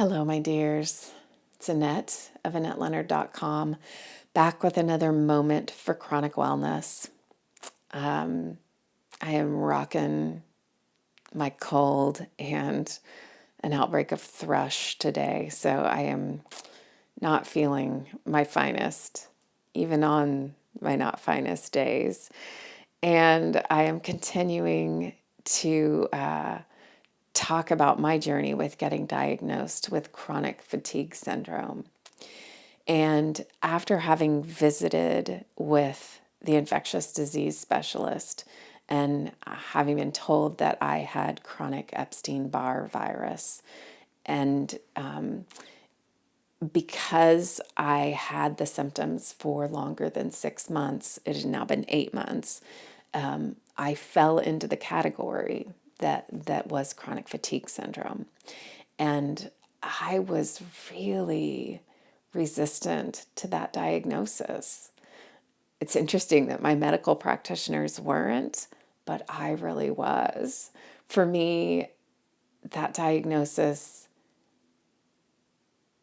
Hello, my dears. It's Annette of AnnetteLeonard.com, back with another moment for chronic wellness. I am rocking my cold and an outbreak of thrush today, so I am not feeling my finest, even on my not finest days. And I am continuing to talk about my journey with getting diagnosed with chronic fatigue syndrome. And after having visited with the infectious disease specialist and having been told that I had chronic Epstein Bar virus, and because I had the symptoms for longer than 6 months, it had now been 8 months, I fell into the category that was chronic fatigue syndrome. And I was really resistant to that diagnosis. It's interesting that my medical practitioners weren't, but I really was. For me, that diagnosis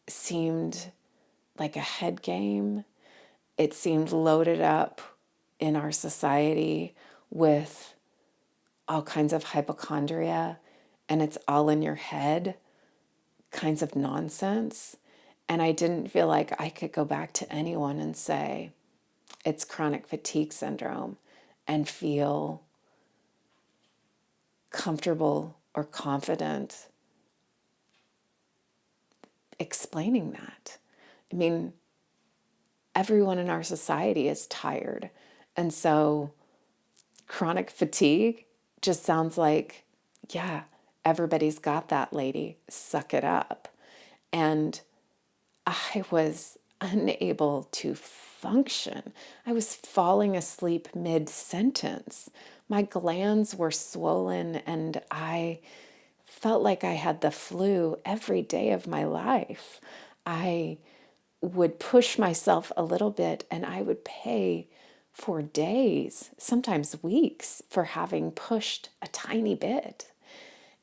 seemed like a head game. It seemed loaded up in our society with all kinds of hypochondria, and it's all in your head kinds of nonsense. And I didn't feel like I could go back to anyone and say, it's chronic fatigue syndrome, and feel comfortable or confident explaining that. I mean, everyone in our society is tired. And so chronic fatigue just sounds like, yeah, everybody's got that, lady. Suck it up. And I was unable to function. I was falling asleep mid-sentence. My glands were swollen and I felt like I had the flu every day of my life. I would push myself a little bit and I would pay for days, sometimes weeks, for having pushed a tiny bit.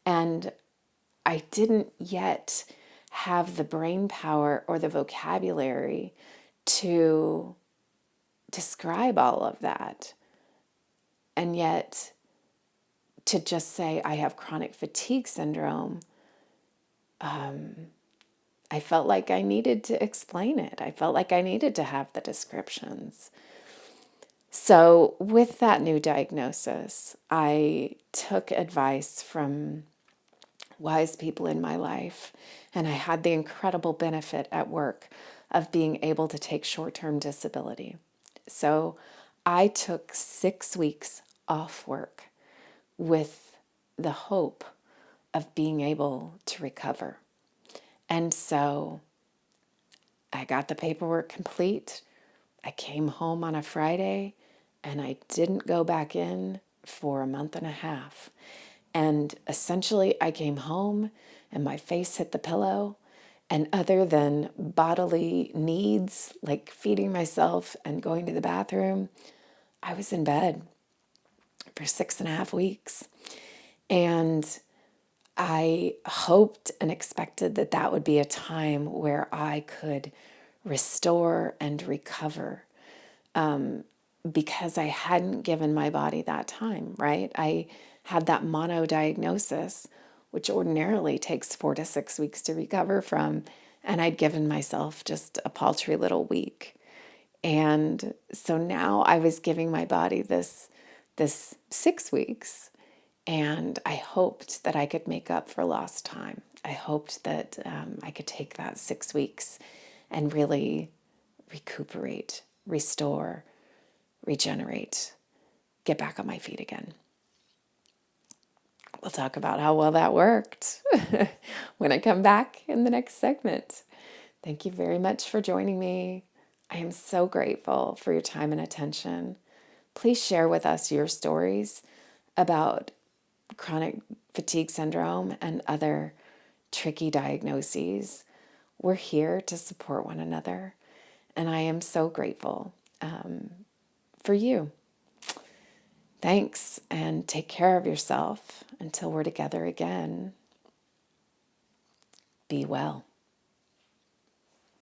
And I didn't yet have the brain power or the vocabulary to describe all of that. And yet, to just say I have chronic fatigue syndrome, I felt like I needed to explain it. I felt like I needed to have the descriptions. So with that new diagnosis, I took advice from wise people in my life, and I had the incredible benefit at work of being able to take short-term disability. So I took 6 weeks off work with the hope of being able to recover. And so I got the paperwork complete. I came home on a Friday and I didn't go back in for a month and a half. And essentially I came home and my face hit the pillow. And other than bodily needs like feeding myself and going to the bathroom, I was in bed for 6.5 weeks. And I hoped and expected that that would be a time where I could restore and recover, because I hadn't given my body that time, right? I had that mono diagnosis, which ordinarily takes 4 to 6 weeks to recover from, and I'd given myself just a paltry little week. And so now I was giving my body this 6 weeks, and I hoped that I could make up for lost time. I hoped that I could take that 6 weeks and really recuperate, restore, regenerate, get back on my feet again. We'll talk about how well that worked when I come back in the next segment. Thank you very much for joining me. I am so grateful for your time and attention. Please share with us your stories about chronic fatigue syndrome and other tricky diagnoses. We're here to support one another, and I am so grateful for you. Thanks, and take care of yourself until we're together again. Be well.